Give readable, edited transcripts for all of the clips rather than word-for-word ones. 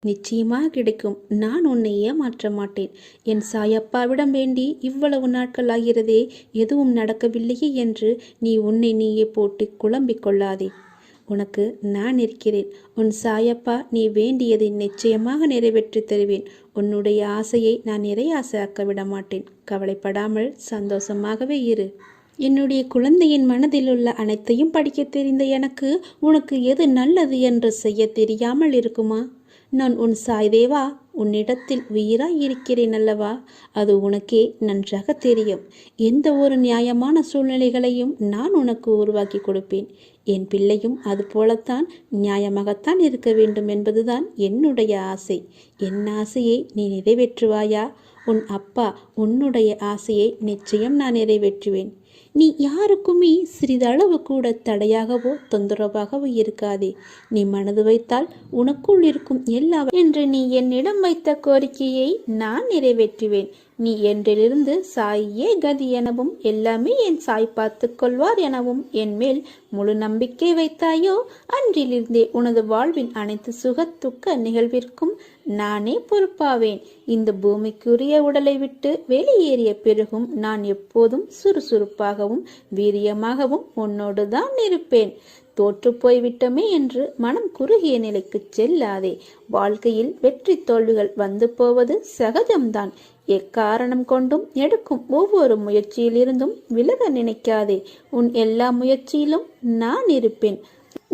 நிச்சயமாக கிடைக்கும். நான் உன்னை ஏமாற்ற மாட்டேன். என் சாயப்பாவிடம் வேண்டி இவ்வளவு நாட்கள் ஆகிறதே, எதுவும் நடக்கவில்லையே என்று நீ உன்னை நீயே போட்டு குழம்பிக் கொள்ளாதே. உனக்கு நான் இருக்கிறேன். உன் சாயப்பா நீ வேண்டியதை நிச்சயமாக நிறைவேற்றி தருவேன். உன்னுடைய ஆசையை நான் நிறையாசையாக்க விட மாட்டேன். கவலைப்படாமல் சந்தோஷமாகவே இரு. என்னுடைய குழந்தையின் மனதில் உள்ள அனைத்தையும் படிக்க தெரிந்த எனக்கு உனக்கு எது நல்லது என்று செய்ய தெரியாமல் இருக்குமா? நான் உன் சாய்தேவா, உன்னிடத்தில் உயிராய் இருக்கிறேன் அல்லவா? அது உனக்கே நன்றாக தெரியும். எந்த ஒரு நியாயமான சூழ்நிலைகளையும் நான் உனக்கு உருவாக்கி கொடுப்பேன். என் பிள்ளையும் அது போலத்தான் நியாயமாகத்தான் இருக்க வேண்டும் என்பதுதான் என்னுடைய ஆசை. என் ஆசையை நீ நிறைவேற்றுவாயா? உன் அப்பா உன்னுடைய ஆசையை நிச்சயம் நான் நிறைவேற்றுவேன். நீ யாருக்குமே சிறிதளவு கூட தடையாகவோ தொந்தரவாகவோ இருக்காதே. நீ மனது வைத்தால் உனக்குள் இருக்கும் எல்லா என்று நீ என்னிடம் வைத்த கோரிக்கையை நான் நிறைவேற்றுவேன். நீ என்றிலிருந்து சாயே கதி எனவும் எல்லாமே என் சாய் பார்த்து கொள்வார் எனவும் என் மேல் முழு நம்பிக்கை வைத்தாயோ, அன்றிலிருந்தே உனது வாழ்வின் அனைத்து சுகத்துக்க நிகழ்விற்கும் நானே பொறுப்பாவேன். இந்த பூமிக்குரிய உடலை விட்டு வெளியேறிய பிறகும் நான் எப்போதும் சுறுசுறுப்பாகவும் வீரியமாகவும் உன்னோடு தான் இருப்பேன். தோற்று போய்விட்டோமே என்று மனம் குறுகிய நிலைக்கு செல்லாதே. வாழ்க்கையில் வெற்றி தோல்விகள் வந்து போவது சகஜம்தான். எக்காரணம் கொண்டும் எடுக்கும் ஒவ்வொரு முயற்சியிலிருந்தும் விலக நினைக்காதே. உன் எல்லா முயற்சியிலும் நான் இருப்பேன்.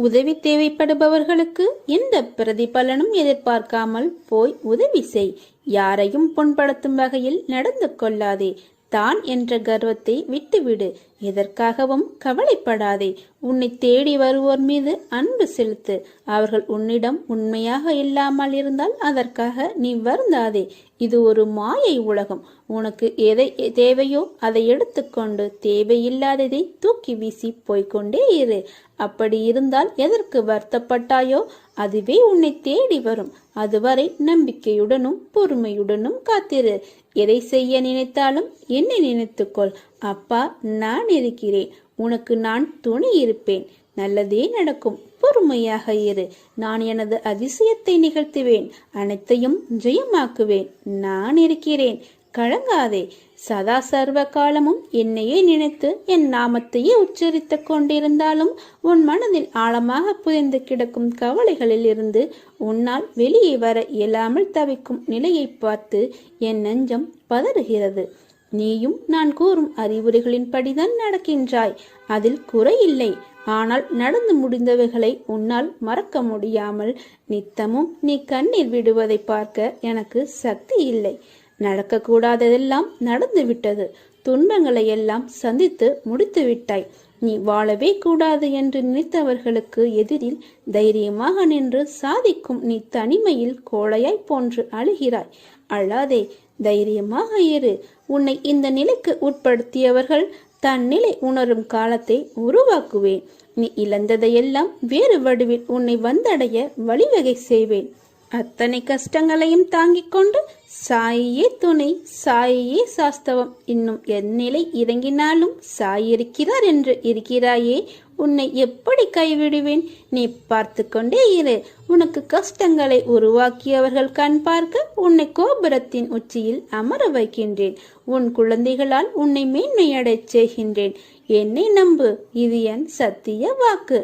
உதவி தேவைப்படுபவர்களுக்கு எந்த பிரதிபலனும் எதிர்பார்க்காமல் போய் உதவி செய். யாரையும் புண்படுத்தும் வகையில் நடந்து கொள்ளாதே. தான் என்ற கர்வத்தை விட்டுவிடு. எதற்காகவும் கவலைப்படாதே. உன்னை தேடி வருவோர் மீது அன்பு செலுத்து. அவர்கள் உன்னிடம் உண்மையாக இல்லாமல் இருந்தால் அதற்காக நீ வருந்தாதே. இது ஒரு மாயை உலகம். உனக்கு எதை தேவையோ அதை எடுத்துக்கொண்டு தேவையில்லாததை தூக்கி வீசி போய்கொண்டே இரு. அப்படி இருந்தால் எதற்கு வருத்தப்பட்டாயோ அதுவே உன்னை தேடி வரும். அதுவரை நம்பிக்கையுடனும் பொறுமையுடனும் காத்திரு. எதை செய்ய நினைத்தாலும் என்னை நினைத்துக்கொள். அப்பா நான் இருக்கிறேன். உனக்கு நான் துணை இருப்பேன். நல்லதே நடக்கும். பொறுமையாக இரு. நான் எனது அதிசயத்தை நிகழ்த்துவேன். அனைத்தையும் ஜெயமாக்குவேன். நான் இருக்கிறேன். கலங்காதே. சதா சர்வ காலமும் என்னையே நினைத்து என் நாமத்தையே உச்சரித்து கொண்டிருந்தாலும் உன் மனதில் ஆழமாக புதைந்து கிடக்கும் கவலைகளில் இருந்து உன்னால் வெளியே வர இயலாமல் தவிக்கும் நிலையை பார்த்து என் நெஞ்சம் பதறுகிறது. நீயும் நான் கூறும் அறிவுரைகளின்படிதான் நடக்கின்றாய். அதில் குறையில்லை. ஆனால் நடந்து முடிந்தவைகளை உன்னால் மறக்க முடியாமல் நித்தமும் நீ கண்ணீர் விடுவதை பார்க்க எனக்கு சக்தி இல்லை. நடக்கக்கூடாததெல்லாம் நடந்து விட்டது. துன்பங்களை எல்லாம் சந்தித்து முடித்து விட்டாய். நீ வாழவே கூடாது என்று நினைத்தவர்களுக்கு எதிரில் தைரியமாக நின்று சாதிக்கும் நீ தனிமையில் கோழையாய் போன்று அழுகிறாய். அழாதே. தைரியமாக இரு. உன்னை இந்த நிலைக்கு உட்படுத்தியவர்கள் தன் நிலை உணரும் காலத்தை உருவாக்குவேன். நீ இழந்ததையெல்லாம் வேறு வடிவில் உன்னை வந்தடைய வழிவகை செய்வேன். அத்தனை கஷ்டங்களையும் தாங்கிக் கொண்டு சாயே துணை, சாயே சாஸ்தவம். இன்னும் என் நிலை இறங்கினாலும் சாய் இருக்கிறார் என்று இருக்கிறாயே. உன்னை எப்படி கைவிடுவேன்? நீ பார்த்து கொண்டே இரு. உனக்கு கஷ்டங்களை உருவாக்கியவர்கள் கண் பார்க்க உன்னை கோபுரத்தின் உச்சியில் அமர வைக்கின்றேன். உன் குழந்தைகளால் உன்னை மேன்மையடைச் செய்கின்றேன். என்னை நம்பு. இது என் சத்திய வாக்கு.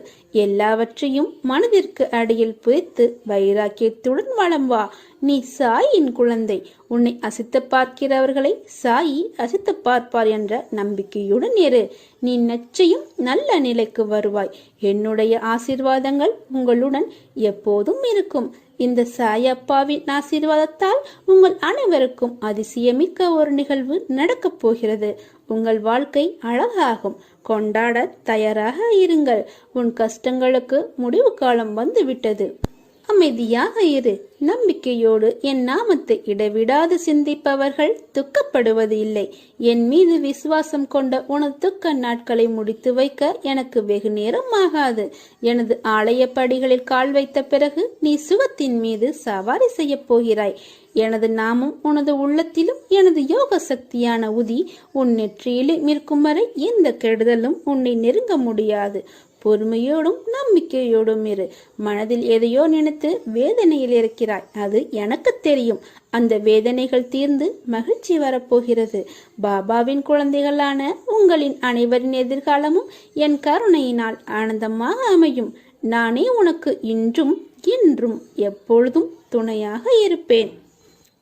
எல்லாவற்றையும் மனதிற்கு அடியில் புதைத்து வைராக்கியத்துடன் வலம் வா. நீ சாயின் குழந்தை. உன்னை அசித்து பார்க்கிறவர்களை சாயி அசித்து பார்ப்பார் என்ற நம்பிக்கையுடன் இரு. நீ நிச்சயம் நல்ல நிலைக்கு வருவாய். என்னுடைய ஆசீர்வாதங்கள் உங்களுடன் எப்போதும் இருக்கும். இந்த சாயப்பாவின் ஆசீர்வாதத்தால் உங்கள் அனைவருக்கும் அதிசயமிக்க ஒரு நிகழ்வு நடக்கப் போகிறது. உங்கள் வாழ்க்கை அழகாகும். கொண்டாட தயாராக இருங்கள். உன் கஷ்டங்களுக்கு முடிவு காலம் வந்துவிட்டது. அமைதியாக இரு. நம்பிக்கையோடு என் நாமத்தை இடைவிடாது சிந்திப்பவர்கள் துக்கப்படுவது இல்லை. என் மீது விசுவாசம் கொண்ட உனது துக்க நாட்களை முடித்து வைக்க எனக்கு வெகு நேரம் ஆகாது. எனது ஆலய படிகளில் கால் வைத்த பிறகு நீ சுகத்தின் மீது சவாரி செய்ய போகிறாய். எனது நாமம் உனது உள்ளத்திலும் எனது யோக சக்தியான உதி உன் நெற்றியிலும் இருக்கும் வரை எந்த கெடுதலும் உன்னை நெருங்க முடியாது. பொறுமையோடும் நம்பிக்கையோடும் இரு. மனதில் எதையோ நினைத்து வேதனையில் இருக்கிறாய், அது எனக்கு தெரியும். அந்த வேதனைகள் தீர்ந்து மகிழ்ச்சி வரப்போகிறது. பாபாவின் குழந்தைகளான உங்களின் அனைவரின் எதிர்காலமும் என் கருணையினால் ஆனந்தமாக அமையும். நானே உனக்கு இன்றும் இன்றும் எப்பொழுதும் துணையாக இருப்பேன்.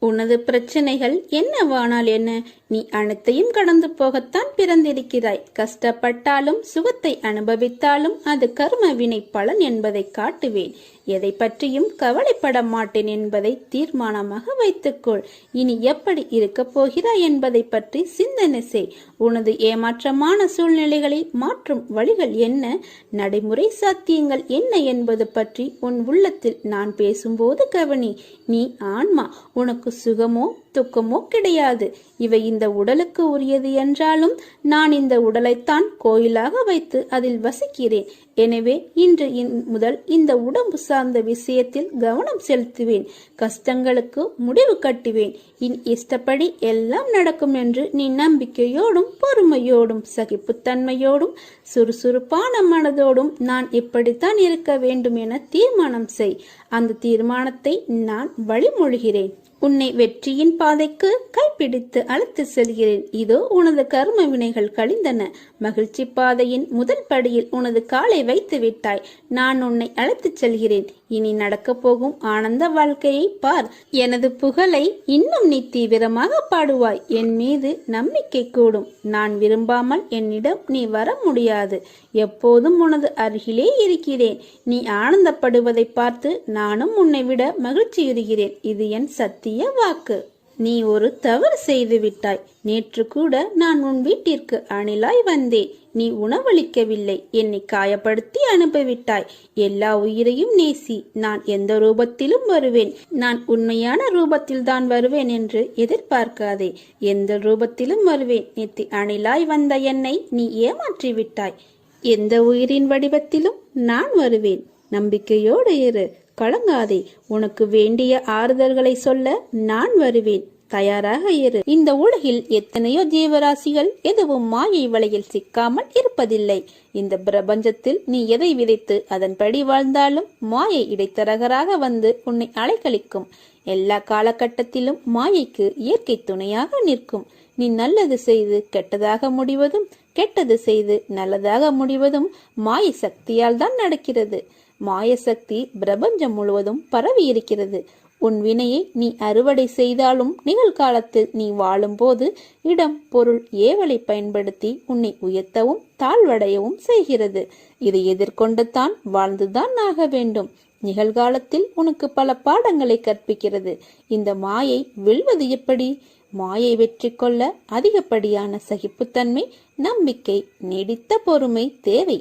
உனது பிரச்சனைகள் என்னவானால் என்ன, நீ அனைத்தையும் கடந்து போகத்தான் பிறந்திருக்கிறாய். கஷ்டப்பட்டாலும் சுகத்தை அனுபவித்தாலும் அது கர்ம வினை பலன் என்பதை காட்டுவேன். எதை பற்றியும் கவலைப்பட மாட்டேன் என்பதை தீர்மானமாக வைத்துக்கொள். இனி எப்படி இருக்கப் போகிறாய் என்பதை பற்றி சிந்தனை செய். உனது ஏமாற்றமான சூழ்நிலைகளை மாற்றும் வழிகள் என்ன, நடைமுறை சாத்தியங்கள் என்ன என்பது பற்றி உன் உள்ளத்தில் நான் பேசும்போது கவனி. நீ ஆன்மா, உனக்கு சுகமோ துக்கமோ கிடையாது. இவை இந்த உடலுக்கு உரியது என்றாலும் நான் இந்த உடலைத்தான் கோயிலாக வைத்து அதில் வசிக்கிறேன். எனவே இன்று முதல் இந்த உடம்பு சார்ந்த விஷயத்தில் கவனம் செலுத்துவேன். கஷ்டங்களுக்கு முடிவு கட்டுவேன். என் இஷ்டப்படி எல்லாம் நடக்கும் என்று நீ நம்பிக்கையோடும் பொறுமையோடும் சகிப்புத்தன்மையோடும் சுறுசுறுப்பான மனதோடும் நான் இப்படித்தான் இருக்க வேண்டும் என தீர்மானம் செய். அந்த தீர்மானத்தை நான் வழிமொழிகிறேன். உன்னை வெற்றியின் பாதைக்கு கைப்பிடித்து அழைத்து செல்கிறேன். இதோ உனது கர்ம வினைகள் கழிந்தன. மகிழ்ச்சி பாதையின் முதல் படியில் உனது காலை வைத்து விட்டாய். நான் உன்னை அழைத்துச் செல்கிறேன். இனி நடக்கப் போகும் ஆனந்த வாழ்க்கையை பார். எனது புகழை இன்னும் நீ தீவிரமாக பாடுவாய். என் மீது நம்பிக்கை கூடும். நான் விரும்பாமல் என்னிடம் நீ வர முடியாது. எப்போதும் உனது அருகிலே இருக்கிறேன். நீ ஆனந்தப்படுவதை பார்த்து நானும் உன்னை விட மகிழ்ச்சியுறுகிறேன். இது என் சத்திய வாக்கு. நீ ஒரு தவறு செய்து விட்டாய். நேற்று கூட நான் உன் வீட்டிற்கு அணிலாய் வந்தேன். நீ உணவளிக்கவில்லை. என்னை காயப்படுத்தி அனுப்பிவிட்டாய். எல்லா உயிரையும் நேசி. நான் எந்த ரூபத்திலும் வருவேன். நான் உண்மையான ரூபத்தில் தான் வருவேன் என்று எதிர்பார்க்காதே. எந்த ரூபத்திலும் வருவேன். நேற்று அணிலாய் வந்த என்னை நீ ஏமாற்றி விட்டாய். எந்த உயிரின் வடிவத்திலும் நான் வருவேன். நம்பிக்கையோடு இரு. கலங்காதே. உனக்கு வேண்டிய ஆறுதல்களை சொல்ல நான் வருவேன். தயாராக இரு. இந்த உலகில் எத்தனையோ ஜீவராசிகள் எதுவும் மாயை வலையில் சிக்காமல் இருப்பதில்லை. இந்த பிரபஞ்சத்தில் நீ எதை விதைத்து அதன்படி வாழ்ந்தாலும் மாயை இடைத்தரகராக வந்து உன்னை அலைக்கழிக்கும். எல்லா காலகட்டத்திலும் மாயைக்கு இயற்கை துணையாக நிற்கும். நீ நல்லது செய்து கெட்டதாக முடிவதும், கெட்டது செய்து நல்லதாக முடிவதும் மாயை சக்தியால் தான் நடக்கிறது. மாய சக்தி பிரபஞ்சம் முழுவதும் பரவி இருக்கிறது. உன் வினையை நீ அறுவடை செய்தாலும் நிகழ்காலத்தில் நீ வாழும் போது இடம், பொருள், ஏவலை பயன்படுத்தி உன்னை உயர்த்தவும் தாழ்வடையவும் செய்கிறது. இதை எதிர்கொண்டு தான் வாழ்ந்துதான் ஆக வேண்டும். நிகழ்காலத்தில் உனக்கு பல பாடங்களை கற்பிக்கிறது. இந்த மாயை வெல்வது எப்படி? மாயை வெற்றி கொள்ள அதிகப்படியான சகிப்புத்தன்மை, நம்பிக்கை, நீடித்த பொறுமை தேவை.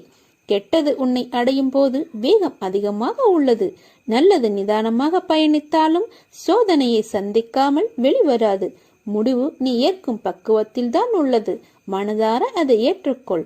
கெட்டது உன்னை அடையும் போது வேகம் அதிகமாக உள்ளது. நல்லது நிதானமாக பயணித்தாலும் சோதனையை சந்திக்காமல் வெளிவராது. முடிவு நீ ஏற்கும் பக்குவத்தில் தான் உள்ளது. மனதார அதை ஏற்றுக்கொள்.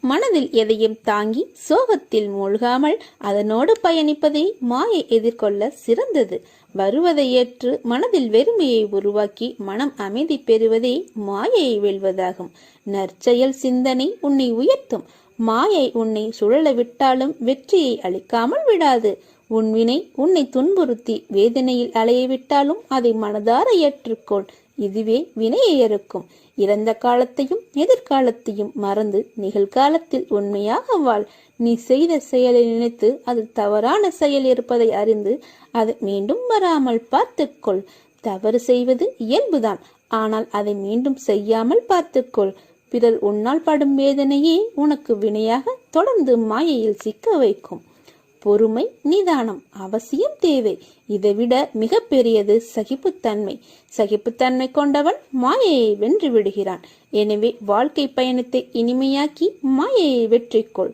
மனதில் எதையும் தாங்கி சோகத்தில் மூழ்காமல் அதனோடு பயணிப்பதை மாயை எதிர்கொள்ள சிறந்தது. வருவதை ஏற்று மனதில் வெறுமையை உருவாக்கி மனம் அமைதி பெறுவதே மாயையை வெல்வதாகும். நற்செயல் சிந்தனை உன்னை உயர்த்தும். மாயை உன்னை சுழல விட்டாலும் வெற்றியை அளிக்காமல் விடாது. உன் வினை உன்னை துன்புறுத்தி வேதனையில் அலைய விட்டாலும் அதை மனதார ஏற்றுக்கொள். இதுவே வினையை அறுக்கும். இறந்த காலத்தையும் எதிர்காலத்தையும் மறந்து நிகழ்காலத்தில் உண்மையாக வாழ். நீ செய்த செயலை நினைத்து அது தவறான செயல் இருப்பதை அறிந்து அதை மீண்டும் வராமல் பார்த்துக்கொள். தவறு செய்வது இயல்புதான். ஆனால் அதை மீண்டும் செய்யாமல் பார்த்துக்கொள். பிறர் உன்னால் படும் வேதனையே உனக்கு வினையாக தொடர்ந்து மாயையில் சிக்க வைக்கும். பொறுமை, நிதானம் அவசியம் தேவை. இதைவிட மிக பெரியது சகிப்புத்தன்மை. சகிப்புத்தன்மை கொண்டவன் மாயையை வென்று விடுகிறான். எனவே வாழ்க்கை பயணத்தை இனிமையாக்கி மாயையை வெற்றிக்கொள்.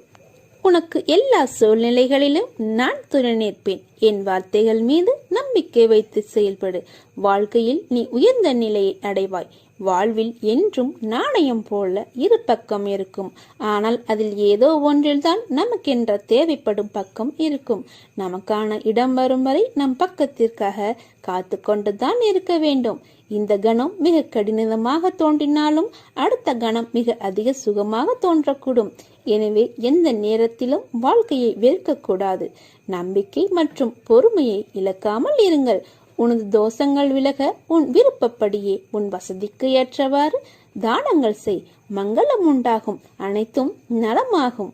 உனக்கு எல்லா சூழ்நிலைகளிலும் நான் துணை நிற்பேன். என் வார்த்தைகள் மீது நம்பிக்கை நம்பிக்கை வைத்து செயல்படு. வாழ்க்கையில் நீ உயர்ந்த நிலையை அடைவாய். வாழ்வில் என்றும் நாணயம் போல இரு பக்கம் இருக்கும். ஆனால் அதில் ஏதோ ஒன்றில்தான் நமக்கென்ற தேவைப்படும் பக்கம் இருக்கும். நமக்கான இடம் வரும் வரை நம் பக்கத்திற்காக காத்து கொண்டுதான் இருக்க வேண்டும். இந்த கணம் மிக கடினமாக தோன்றினாலும் அடுத்த கணம் மிக அதிக சுகமாக தோன்றக்கூடும். எனவே எந்த நேரத்திலும் வாழ்க்கையை வெறுக்கக்கூடாது. நம்பிக்கை மற்றும் பொறுமையை இழக்காமல் இருங்கள். உனது தோஷங்கள் விலக உன் விருப்பப்படியே உன் வசதிக்கு ஏற்றவாறு தானங்கள் செய். மங்களம் உண்டாகும். அனைத்தும் நலமாகும்.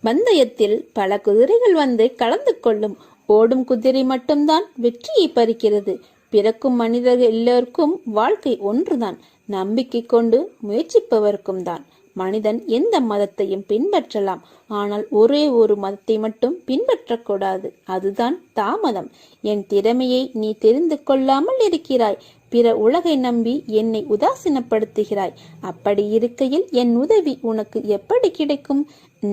பந்தயத்தில் பல குதிரைகள் வந்து கலந்து கொள்ளும். ஓடும் குதிரை மட்டும்தான் வெற்றியை பறிக்கிறது. பிறக்கும் மனிதர்கள் எல்லோருக்கும் வாழ்க்கை ஒன்றுதான். நம்பிக்கை கொண்டு முயற்சிப்பவருக்கும் தான். மனிதன் எந்த மதத்தையும் பின்பற்றலாம். ஆனால் ஒரே ஒரு மதத்தை மட்டும் பின்பற்றக்கூடாது. அதுதான் தாமதம். என் திறமையை நீ தெரிந்து கொள்ளாமல் இருக்கிறாய். பிற உலகை நம்பி என்னை உதாசீனப்படுத்துகிறாய். அப்படி இருக்கையில் என் உதவி உனக்கு எப்படி கிடைக்கும்?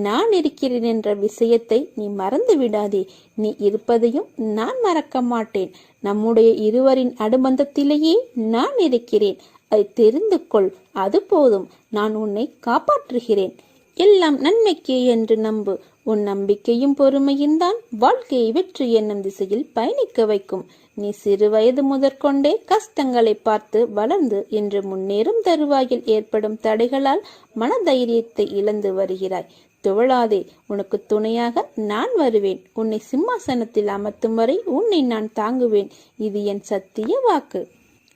நான் இருக்கிறேன் என்ற விஷயத்தை நீ மறந்து விடாதே. நீ இருப்பதையும் நான் மறக்க மாட்டேன். நம்முடைய இருவரின் அனுபந்தத்திலேயே நான் இருக்கிறேன். அதை தெரிந்து கொள். அது போதும். நான் உன்னை காப்பாற்றுகிறேன். எல்லாம் நன்மைக்கே என்று நம்பு. உன் நம்பிக்கையும் பொறுமையும் தான் வாழ்க்கையை வெற்றி என்னும் திசையில் பயணிக்க வைக்கும். நீ சிறு வயது முதற்கொண்டே கஷ்டங்களை பார்த்து வளர்ந்து இன்று முன்னேறும் தருவாயில் ஏற்படும் தடைகளால் மனதைரியத்தை இழந்து வருகிறாய். துவளாதே. உனக்கு துணையாக நான் வருவேன். உன்னை சிம்மாசனத்தில் அமர்த்தும் வரை உன்னை நான் தாங்குவேன். இது என் சத்திய வாக்கு.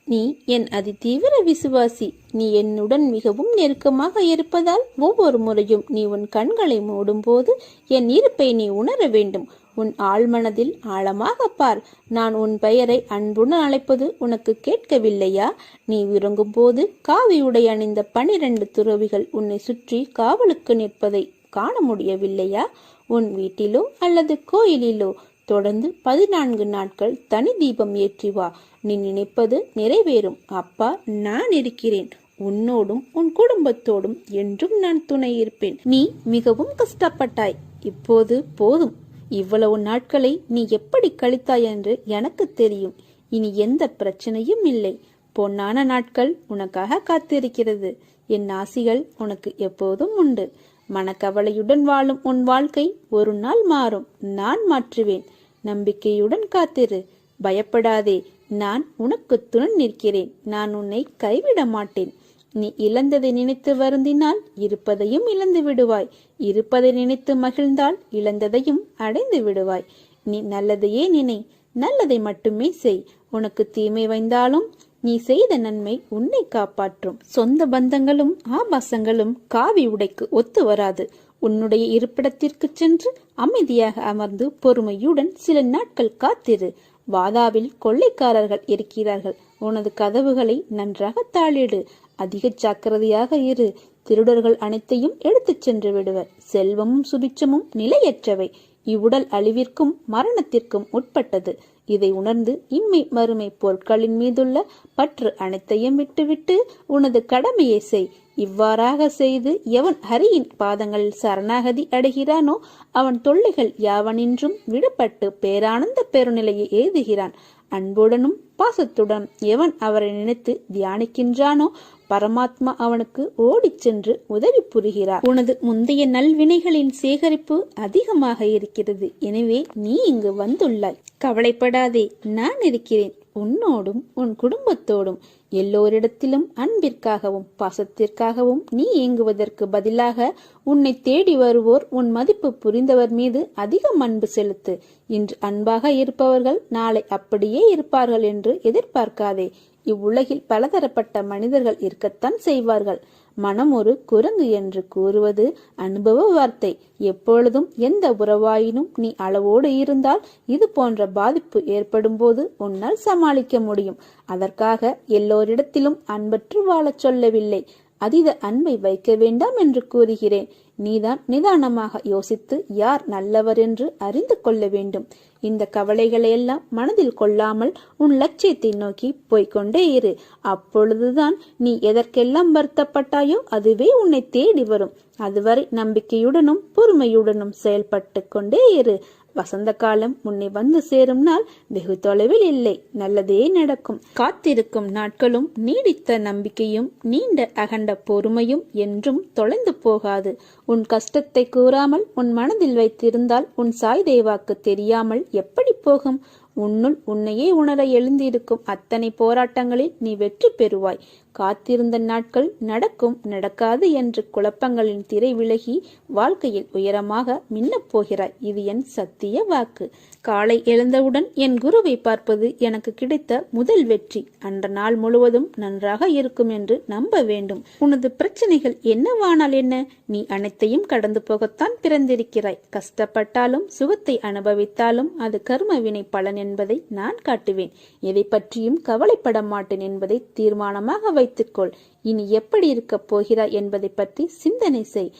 நீ என் அதிதீவிர விசுவாசி. நீ என்னுடன் மிகவும் நெருக்கமாக இருப்பதால் ஒவ்வொரு முறையும் நீ உன் கண்களை மூடும் போது என் இருப்பை நீ உணர வேண்டும். உன் ஆழ்மனதில் ஆழமாக பார். நான் உன் பெயரை அன்புடன் அழைப்பது உனக்கு கேட்கவில்லையா? நீ உறங்கும் போது காவி உடை அணிந்த 12 துறவிகள் உன்னை சுற்றி காவலுக்கு நிற்பதை காண முடியவில்லையா? உன் வீட்டிலோ அல்லது கோயிலிலோ தொடர்ந்து 14 நாட்கள் தனி தீபம் ஏற்றி வா. நீ நினைப்பது நிறைவேறும். அப்பா, நான் இருக்கிறேன். உன்னோடும் உன் குடும்பத்தோடும் என்றும் நான் துணை இருப்பேன். நீ மிகவும் கஷ்டப்பட்டாய். இப்போது போதும். இவ்வளவு நாட்களை நீ எப்படி கழித்தாய் என்று எனக்கு தெரியும். இனி எந்த பிரச்சனையும் இல்லை. பொன்னான நாட்கள் உனக்காக காத்திருக்கிறது. என் ஆசிகள் உனக்கு எப்போதும் உண்டு. மனக்கவலையுடன் வாழும் உன் வாழ்க்கை ஒரு நாள் மாறும். நான் மாற்றுவேன். நம்பிக்கையுடன் காத்திரு. பயப்படாதே. நான் உனக்கு துணை நிற்கிறேன். நான் உன்னை கைவிட மாட்டேன். நீ இழந்ததை நினைத்து வருந்தினால் இருப்பதையும் இழந்து விடுவாய். இருப்பதை நினைத்து மகிழ்ந்தால் இழந்ததையும் அடைந்து விடுவாய். நீ நல்லதையே நினை. நல்லதை மட்டுமே செய். உனக்கு தீமை வைந்தாலும் நீ செய்த நன்மை உன்னை காப்பாற்றும். சொந்த பந்தங்களும் ஆபாசங்களும் காவி உடைக்கு ஒத்து வராது. உன்னுடைய இருப்பிடத்திற்கு சென்று அமைதியாக அமர்ந்து பொறுமையுடன் சில நாட்கள் காத்திரு. வாதாவில் கொள்ளைக்காரர்கள் இருக்கிறார்கள். உனது கதவுகளை நன்றாக தாளிடு. அதிக ஜாக்கிரதையாக இரு. திருடர்கள் அனைத்தையும் எடுத்துச் சென்று விடுவர். செல்வமும் சுபிச்சமும் நிலையற்றவை. இவ்வுடல் அழிவிற்கும் மரணத்திற்கும் உட்பட்டது. இதை உணர்ந்து இம்மை மறுமை பொருட்களின் மீதுள்ள பற்று அனைத்தையும் விட்டுவிட்டு உனது கடமையை செய். இவ்வாறாக செய்து எவன் ஹரியின் பாதங்களில் சரணாகதி அடைகிறானோ அவன் தொல்லைகள் யாவனின்றும் விடுபட்டு பேரானந்த பெருநிலையை எய்துகிறான். அன்புடனும் பாசத்துடன் எவன் அவரை நினைத்து தியானிக்கின்றானோ பரமாத்மா அவனுக்கு ஓடிச் சென்று உதவி புரிகிறார். உனது முந்தைய நல்வினைகளின் சேகரிப்பு அதிகமாக இருக்கிறது. எனவே நீ இங்கு வந்துள்ளாய். கவலைப்படாதே. நான் இருக்கிறேன். உன்னோடும் உன் குடும்பத்தோடும். எல்லோரிடத்திலும் அன்பிற்காகவும் பாசத்திற்காகவும் நீ இயங்குவதற்கு பதிலாக உன்னை தேடி வருவோர் உன் மதிப்பு புரிந்தவர் மீது அதிகம் அன்பு செலுத்து. இன்று அன்பாக இருப்பவர்கள் நாளை அப்படியே இருப்பார்கள் என்று எதிர்பார்க்காதே. இவ்வுலகில் பலதரப்பட்ட மனிதர்கள் இருக்கத்தான் செய்வார்கள். மனம் ஒரு குரங்கு என்று கூறுவது அனுபவ வார்த்தை. எப்பொழுதும் எந்த உறவாயினும் நீ அளவோடு இருந்தால் இது போன்ற பாதிப்பு ஏற்படும் போது உன்னால் சமாளிக்க முடியும். அதற்காக எல்லோரிடத்திலும் அன்பற்று வாழச் சொல்லவில்லை. அதீத அன்பை வைக்க வேண்டாம் என்று கூறுகிறேன். நீதான் நிதானமாக யோசித்து யார் நல்லவர் என்று அறிந்து கொள்ள வேண்டும். இந்த கவலைகளை எல்லாம் மனதில் கொள்ளாமல் உன் லட்சியத்தை நோக்கி போய்கொண்டே இரு. அப்பொழுதுதான் நீ எதற்கெல்லாம் வருத்தப்பட்டாயோ அதுவே உன்னை தேடி வரும். அதுவரை நம்பிக்கையுடனும் பொறுமையுடனும் செயல்பட்டு கொண்டே இரு. வசந்த காலம் உன்னை வந்து சேரும் நாள் வெகு தொலைவில் இல்லை. நல்லதே நடக்கும். காத்திருக்கும் நாட்களும் நீடித்த நம்பிக்கையும் நீண்ட அகண்ட பொறுமையும் என்றும் தொலைந்து போகாது. உன் கஷ்டத்தை கூறாமல் உன் மனதில் வைத்திருந்தால் உன் சாய் தேவாக்கு தெரியாமல் எப்படி போகும்? உன்னுள் உன்னையே உணர எழுந்திருக்கும் அத்தனை போராட்டங்களில் நீ வெற்றி பெறுவாய். காத்திருந்த நாட்கள் நடக்கும் நடக்காது என்று குழப்பங்களின் திரை விலகி வாழ்க்கையில் உயரமாக மின்னப் போகிறாய். இது என் சத்திய வாக்கு. காலை எழுந்தவுடன் என் குருவை பார்ப்பது எனக்கு கிடைத்த முதல் வெற்றி. அன்ற நாள் முழுவதும் நன்றாக இருக்கும் என்று நம்ப வேண்டும். உனது பிரச்சனைகள் என்னவானால் என்ன? நீ அனைத்தையும் கடந்து போகத்தான் பிறந்திருக்கிறாய். கஷ்டப்பட்டாலும் சுகத்தை அனுபவித்தாலும் அது கர்ம வினை பலன் என்பதை நான் காட்டுவேன். எதை பற்றியும் கவலைப்பட மாட்டேன் என்பதை தீர்மானமாக வைத்துக்கொள். இனி எப்படி இருக்கப் போகிறாய் என்பதை பற்றி சிந்தனை செய்.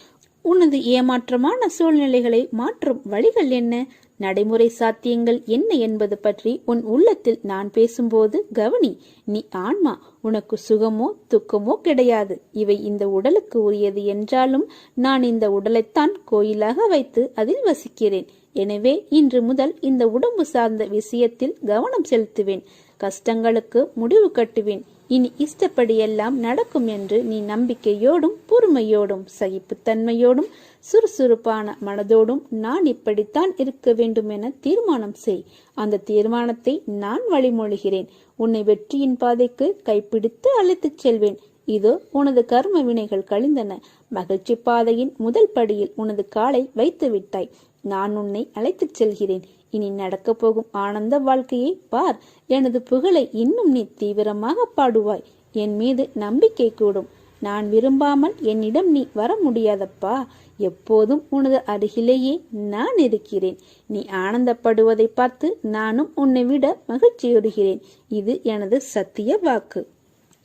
உனது ஏமாற்றமான சூழ்நிலைகளை மாற்றும் வழிகள் என்ன? நடைமுறை சாத்தியங்கள் என்ன என்பது பற்றி உன் உள்ளத்தில் நான் பேசும்போது கவனி. நீ ஆன்மா. உனக்கு சுகமோ துக்கமோ கிடையாது. இவை இந்த உடலுக்கு உரியது என்றாலும் நான் இந்த உடலைத்தான் கோயிலாக வைத்து அதில் வசிக்கிறேன். எனவே இன்று முதல் இந்த உடம்பு சார்ந்த விஷயத்தில் கவனம் செலுத்துவேன். கஷ்டங்களுக்கு முடிவு கட்டுவேன். இனி இஷ்டப்படியெல்லாம் நடக்கும் என்று நீ நம்பிக்கையோடும் பொறுமையோடும் சகிப்புத்தன்மையோடும் சுறுசுறுப்பான மனதோடும் நான் இப்படித்தான் இருக்க வேண்டும் என தீர்மானம் செய். அந்த தீர்மானத்தை நான் வழிமொழிகிறேன். உன்னை வெற்றியின் பாதைக்கு கைப்பிடித்து அழைத்துச் செல்வேன். இதோ உனது கர்ம வினைகள் கழிந்தன. மகிழ்ச்சி பாதையின் முதல் படியில் உனது காலை வைத்து விட்டாய். நான் உன்னை அழைத்துச் செல்கிறேன். இனி நடக்கப் போகும் ஆனந்த வாழ்க்கையை பார். எனது புகழை இன்னும் நீ தீவிரமாக பாடுவாய். என் மீது நம்பிக்கை கூடும். நான் விரும்பாமல் என்னிடம் நீ வர முடியாதப்பா. எப்போதும் உனது அருகிலேயே நான் இருக்கிறேன். நீ ஆனந்தப்படுவதை பார்த்து நானும் உன்னை விட மகிழ்ச்சியுறுகிறேன். இது எனது சத்திய வாக்கு.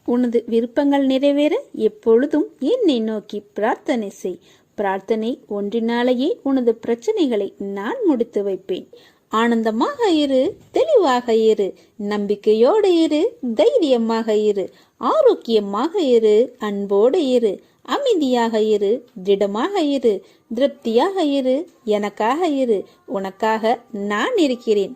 உனது விருப்பங்கள் நிறைவேற எப்பொழுதும் என்னை நோக்கி பிரார்த்தனை செய். பிரார்த்தனை ஒன்றினாலேயே உனது பிரச்சனைகளை நான் முடித்து வைப்பேன். ஆனந்தமாக இரு, தெளிவாக இரு, நம்பிக்கையோடு இரு, தைரியமாக இரு, ஆரோக்கியமாக இரு, அன்போடு இரு, அமைதியாக இரு, திடமாக இரு, திருப்தியாக இரு, எனக்காக இரு, உனக்காக நான் இருக்கிறேன்.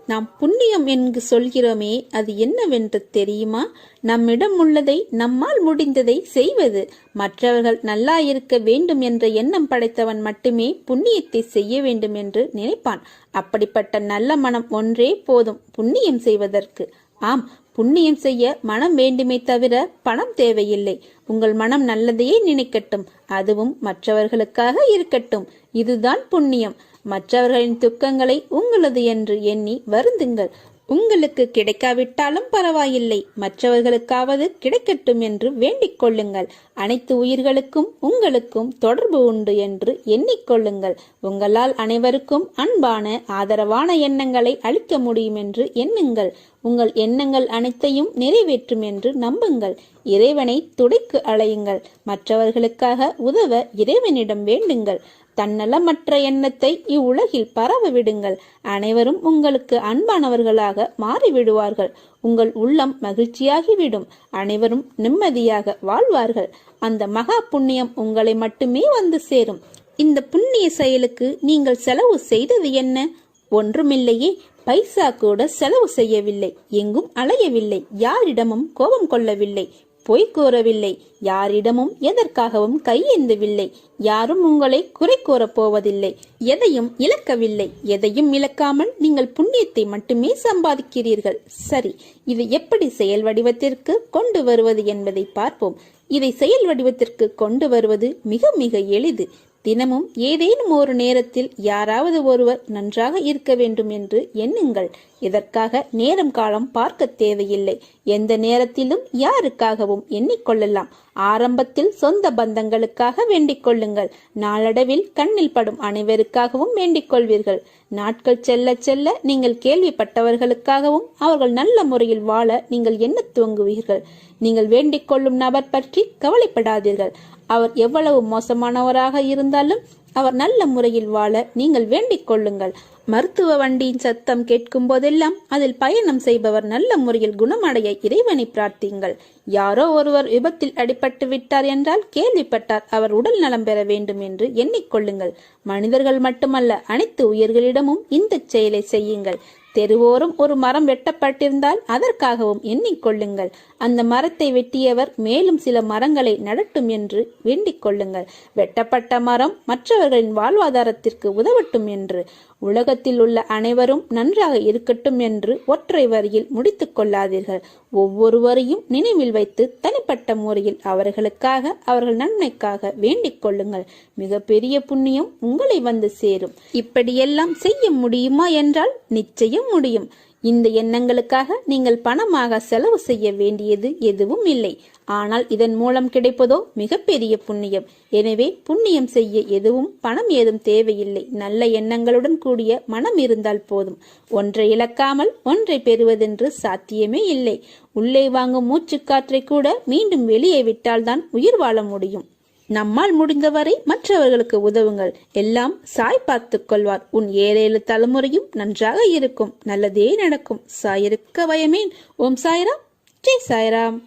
நாம் புண்ணியம் என்று சொல்கிறோமே, அது என்னவென்று தெரியுமா? நம்மிடம் உள்ளதை நம்மால் முடிந்ததை செய்வது. மற்றவர்கள் நல்லா இருக்க வேண்டும் என்ற எண்ணம் படைத்தவன் மட்டுமே புண்ணியத்தை செய்ய வேண்டும் என்று நினைப்பான். அப்படிப்பட்ட நல்ல மனம் ஒன்றே போதும் புண்ணியம் செய்வதற்கு. ஆம், புண்ணியம் செய்ய மனம் வேண்டுமே தவிர பணம் தேவையில்லை. உங்கள் மனம் நல்லதையே நினைக்கட்டும். அதுவும் மற்றவர்களுக்காக இருக்கட்டும். இதுதான் புண்ணியம். மற்றவர்களின் துக்கங்களை உங்களது என்று எண்ணி வருந்துங்கள். உங்களுக்கு கிடைக்காவிட்டாலும் பரவாயில்லை, மற்றவர்களுக்காவது கிடைக்கட்டும் என்று வேண்டிக் கொள்ளுங்கள். அனைத்து உயிர்களுக்கும் உங்களுக்கும் தொடர்பு உண்டு என்று எண்ணிக்கொள்ளுங்கள். உங்களால் அனைவருக்கும் அன்பான ஆதரவான எண்ணங்களை அளிக்க முடியும் என்று எண்ணுங்கள். உங்கள் எண்ணங்கள் அனைத்தையும் நிறைவேற்றும் என்று நம்புங்கள். இறைவனை துடைக்கு அலையுங்கள். மற்றவர்களுக்காக உதவ இறைவனிடம் வேண்டுங்கள். தன்னலமற்ற எண்ணத்தை இவ்வுலகில் பரவ விடுங்கள். அனைவரும் உங்களுக்கு அன்பானவர்களாக மாறிவிடுவார்கள். உங்கள் உள்ளம் மகிழ்ச்சியாகிவிடும். அனைவரும் நிம்மதியாக வாழ்வார்கள். அந்த மகா புண்ணியம் உங்களை மட்டுமே வந்து சேரும். இந்த புண்ணிய செயலுக்கு நீங்கள் செலவு செய்தது என்ன? ஒன்றுமில்லையே. பைசா கூட செலவு செய்யவில்லை. எங்கும் அலையவில்லை. யாரிடமும் கோபம் கொள்ளவில்லை. பொய் கூறவில்லை. யாரிடமும் எதற்காகவும் கையேந்தவில்லை. யாரும் உங்களை குறை கூறப் போவதில்லை. எதையும் இழக்கவில்லை. எதையும் இழக்காமல் நீங்கள் புண்ணியத்தை மட்டுமே சம்பாதிக்கிறீர்கள். சரி, இது எப்படி செயல் வடிவத்திற்கு கொண்டு வருவது என்பதை பார்ப்போம். இதை செயல் வடிவத்திற்கு கொண்டு வருவது மிக மிக எளிது. தினமும் ஏதேனும் ஒரு நேரத்தில் யாராவது ஒருவர் நன்றாக இருக்க வேண்டும் என்று எண்ணுங்கள். இதற்காக நேரம் காலம் பார்க்க தேவையில்லை. எந்த நேரத்திலும் யாருக்காகவும் எண்ணிக்கொள்ளலாம். ஆரம்பத்தில் சொந்த பந்தங்களுக்காக வேண்டிக் கொள்ளுங்கள். நாளடைவில் கண்ணில் படும் அனைவருக்காகவும் வேண்டிக் கொள்வீர்கள். நாட்கள் செல்ல செல்ல நீங்கள் கேள்விப்பட்டவர்களுக்காகவும் அவர்கள் நல்ல முறையில் வாழ நீங்கள் எண்ண துவங்குவீர்கள். நீங்கள் வேண்டிக் கொள்ளும் நபர் பற்றி கவலைப்படாதீர்கள். அவர் எவ்வளவு மோசமானவராக இருந்தாலும் அவர் நல்ல முறையில் வாழ நீங்கள் வேண்டிக் கொள்ளுங்கள். மருத்துவ வண்டியின் சத்தம் கேட்கும் போதெல்லாம் அதில் பயணம் செய்பவர் நல்ல முறையில் குணமடைய இறைவனை பிரார்த்தியுங்கள். யாரோ ஒருவர் விபத்தில் அடிபட்டு விட்டார் என்றால் கேள்விப்பட்டார் அவர் உடல் நலம் பெற வேண்டும் என்று எண்ணிக்கொள்ளுங்கள். மனிதர்கள் மட்டுமல்ல, அனைத்து உயிர்களிடமும் இந்த செயலை செய்யுங்கள். தெருவோரம் ஒரு மரம் வெட்டப்பட்டிருந்தால் அதற்காகவும் எண்ணிக்கொள்ளுங்கள். அந்த மரத்தை வெட்டியவர் மேலும் சில மரங்களை நடட்டும் என்று வேண்டிக் கொள்ளுங்கள். வெட்டப்பட்ட மரம் மற்றவர்களின் வாழ்வாதாரத்திற்கு உதவட்டும் என்று. உலகத்தில் உள்ள அனைவரும் நன்றாக இருக்கட்டும் என்று ஒற்றை வரியில் முடித்துக் கொள்ளாதீர்கள். ஒவ்வொருவரையும் நினைவில் வைத்து தனிப்பட்ட முறையில் அவர்களுக்காக, அவர்கள் நன்மைக்காக வேண்டிக் கொள்ளுங்கள். மிக பெரிய புண்ணியம் உங்களை வந்து சேரும். இப்படியெல்லாம் செய்ய முடியுமா என்றால் நிச்சயம் முடியும். இந்த எண்ணங்களுக்காக நீங்கள் பணமாக செலவு செய்ய வேண்டியது எதுவும் இல்லை. ஆனால் இதன் மூலம் கிடைப்பதோ மிகப்பெரிய புண்ணியம். எனவே புண்ணியம் செய்ய எதுவும் பணம் ஏதும் தேவையில்லை. நல்ல எண்ணங்களுடன் கூடிய மனம் இருந்தால் போதும். ஒன்றை இழக்காமல் ஒன்றை பெறுவதென்று சாத்தியமே இல்லை. உள்ளே வாங்கும் மூச்சுக்காற்றை கூட மீண்டும் வெளியே விட்டால்தான் உயிர் வாழ முடியும். நம்மால் முடிந்தவரை மற்றவர்களுக்கு உதவுங்கள். எல்லாம் சாய் பார்த்துக் கொள்வார். உன் 7 தலைமுறையும் நன்றாக இருக்கும். நல்லதே நடக்கும். சாயிருக்க பயமேன். ஓம் சாய்ராம். ஜெய் சாய்ராம்.